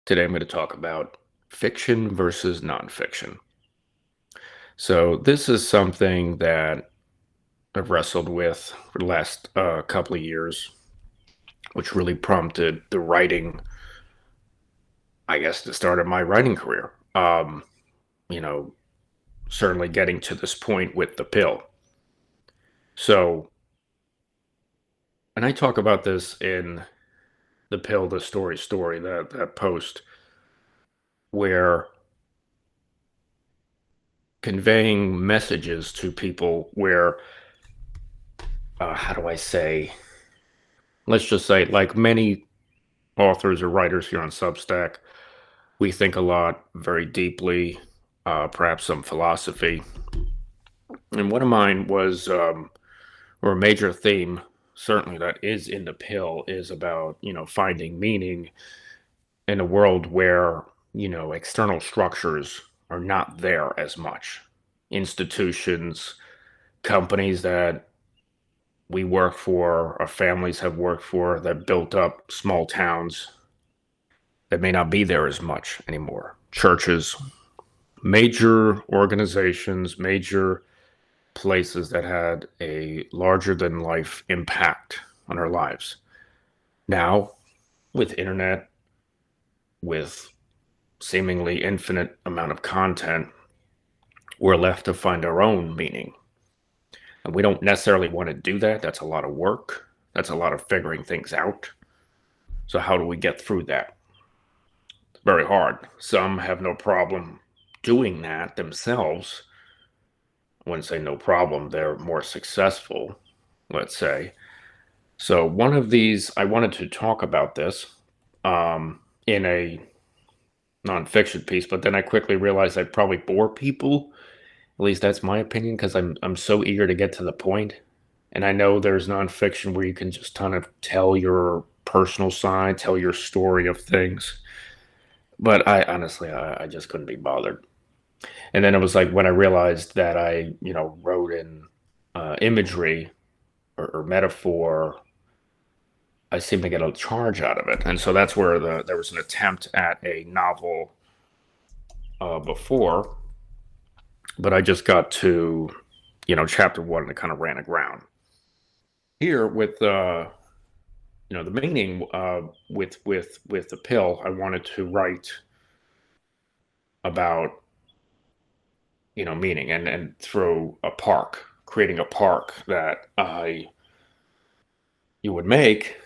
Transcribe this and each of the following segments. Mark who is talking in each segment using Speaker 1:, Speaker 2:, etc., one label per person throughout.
Speaker 1: Today I'm going to talk about fiction versus nonfiction. So, this is something that I've wrestled with for the last couple of years, which really prompted the writing, I guess, the start of my writing career. You know, Certainly getting to this point with the pill. So, and I talk about this in the pill, the story, that post where conveying messages to people where, how do I say, let's just say, like many authors or writers here on Substack, we think a lot, very deeply, perhaps some philosophy. And one of mine was, or a major theme, certainly that is in the pill, is about, finding meaning in a world where, external structures are not there as much. Institutions, companies that we work for, our families have worked for, that built up small towns that may not be there as much anymore. Churches, major organizations, major places that had a larger than life impact on our lives. Now, with internet, with seemingly infinite amount of content, we're left to find our own meaning. And we don't necessarily want to do that. That's a lot of work. That's a lot of figuring things out. So how do we get through that? It's very hard. Some have no problem doing that themselves. I wouldn't say no problem, they're more successful, let's say. So one of these, I wanted to talk about this in a nonfiction piece, but then I quickly realized I'd probably bore people. At least that's my opinion, because I'm so eager to get to the point. And I know there's nonfiction where you can just kind of tell your personal side, tell your story of things. But I honestly, I just couldn't be bothered. And then it was like when I realized that I, wrote in imagery or metaphor, I seemed to get a charge out of it. And so that's where there was an attempt at a novel before, but I just got to, chapter one and it kind of ran aground. Here with the meaning with the pill, I wanted to write about meaning and through a park, creating a park that I you would make,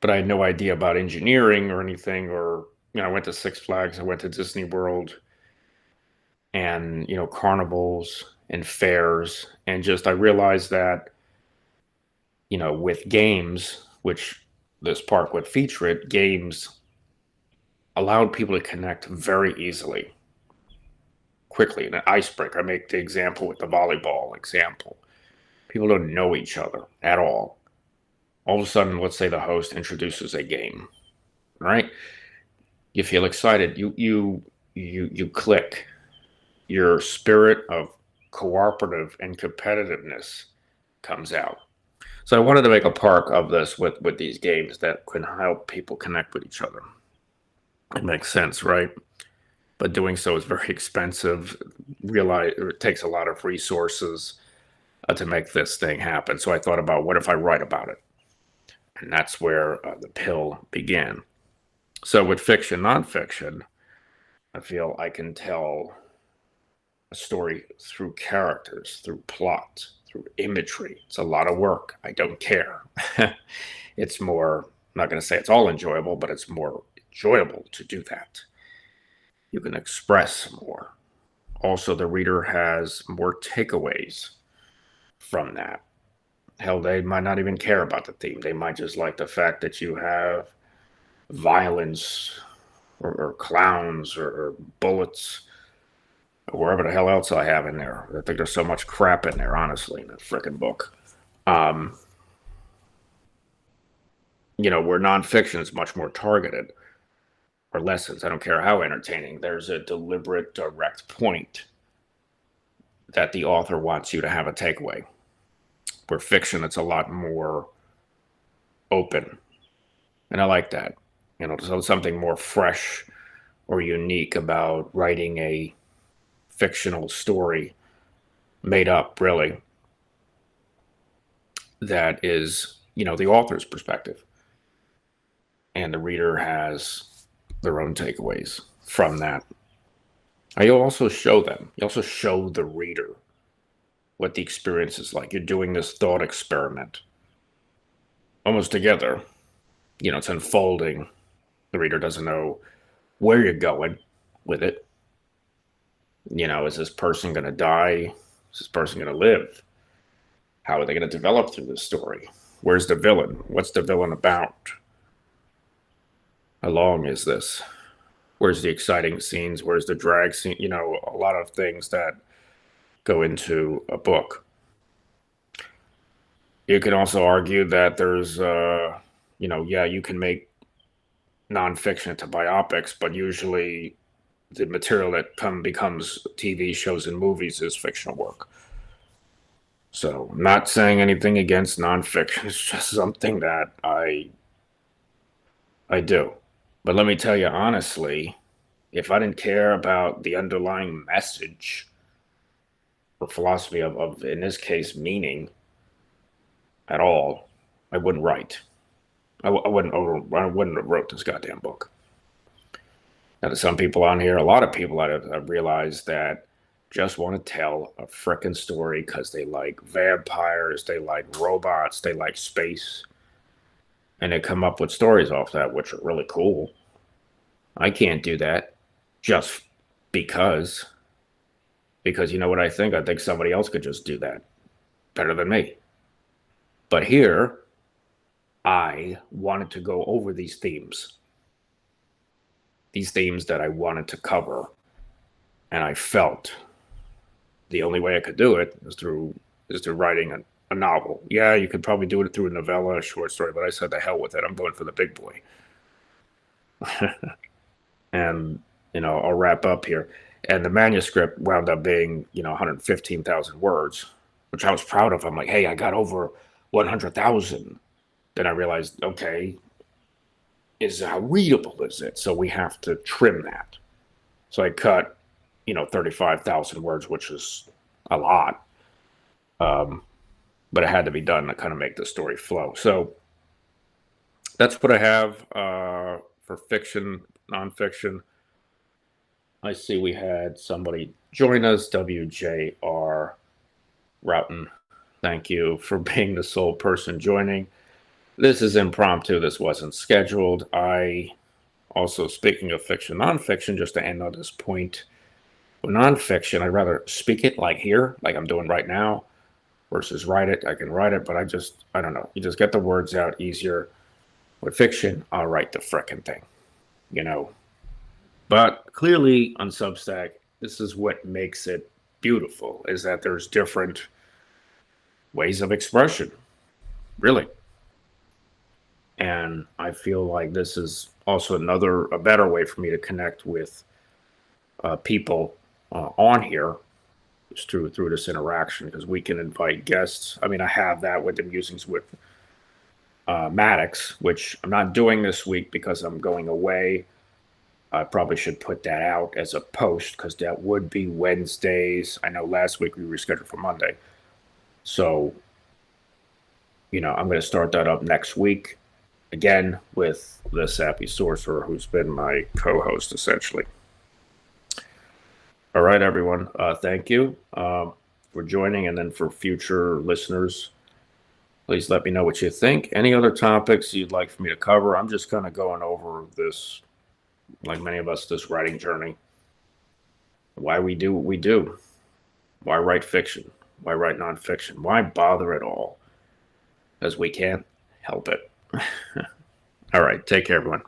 Speaker 1: but I had no idea about engineering or anything. Or I went to Six Flags, I went to Disney World, and carnivals and fairs, and just I realized that with games, which this park would feature it, games allowed people to connect very easily, quickly. An icebreaker. I make the example with the volleyball example. People don't know each other at all of a sudden, let's say the host introduces a game, right? You feel excited. You click. Your spirit of cooperative and competitiveness comes out. So I wanted to make a park of this with these games that can help people connect with each other. It makes sense, right? But doing so is very expensive. Realize it takes a lot of resources to make this thing happen. So I thought about, what if I write about it? And that's where the pill began. So with fiction, nonfiction, I feel I can tell a story through characters, through plot, through imagery. It's a lot of work. I don't care. It's more, I'm not going to say it's all enjoyable, but it's more enjoyable to do that. You can express more. Also, the reader has more takeaways from that. Hell, they might not even care about the theme. They might just like the fact that you have violence or clowns or bullets or wherever the hell else I have in there. I think there's so much crap in there, honestly, in that frickin' book. Um, where nonfiction is much more targeted, or lessons. I don't care how entertaining. There's a deliberate, direct point that the author wants you to have a takeaway. Where fiction, it's a lot more open. And I like that. something more fresh or unique about writing a fictional story, made up, really, that is, the author's perspective. And the reader has their own takeaways from that. And you also show them, you also show the reader what the experience is like. You're doing this thought experiment almost together. It's unfolding. The reader doesn't know where you're going with it. Is this person going to die? Is this person going to live? How are they going to develop through this story? Where's the villain? What's the villain about? How long is this? Where's the exciting scenes? Where's the drag scene? A lot of things that go into a book. You can also argue that there's, you can make nonfiction into biopics, but usually the material that becomes TV shows and movies is fictional work. So I'm not saying anything against nonfiction. It's just something that I do. But let me tell you honestly, if I didn't care about the underlying message or philosophy of in this case, meaning at all, I wouldn't write. I wouldn't have wrote this goddamn book. Now, there's some people on here, a lot of people I've realized that just want to tell a frickin' story because they like vampires, they like robots, they like space. And they come up with stories off that, which are really cool. I can't do that just because you know what I think? I think somebody else could just do that better than me. But here, I wanted to go over these themes that I wanted to cover. And I felt the only way I could do it is through writing a novel. Yeah, you could probably do it through a novella, a short story, but I said, the hell with it. I'm going for the big boy. And, I'll wrap up here. And the manuscript wound up being, 115,000 words, which I was proud of. I'm like, hey, I got over 100,000. Then I realized, okay, how readable is it? So we have to trim that. So I cut, 35,000 words, which is a lot. But it had to be done to kind of make the story flow. So that's what I have for fiction, nonfiction. I see we had somebody join us, WJR Roughton. Thank you for being the sole person joining. This is impromptu. This wasn't scheduled. I also, speaking of fiction, nonfiction, just to end on this point, with nonfiction, I'd rather speak it like here, like I'm doing right now, versus write it. I can write it, but I don't know. You just get the words out easier. With fiction, I'll write the frickin' thing, But clearly on Substack, this is what makes it beautiful, is that there's different ways of expression, really. And I feel like this is also a better way for me to connect with people on here, just through this interaction, because we can invite guests. I mean, I have that with the musings with Maddox, which I'm not doing this week because I'm going away. I probably should put that out as a post because that would be Wednesdays. I know last week we rescheduled for Monday. So, I'm going to start that up next week. Again, with the Sappy Sorcerer, who's been my co-host, essentially. All right, everyone. Thank you for joining. And then for future listeners, please let me know what you think. Any other topics you'd like for me to cover? I'm just kind of going over this, like many of us, this writing journey. Why we do what we do. Why write fiction? Why write nonfiction? Why bother at all? Because we can't help it. All right. Take care, everyone.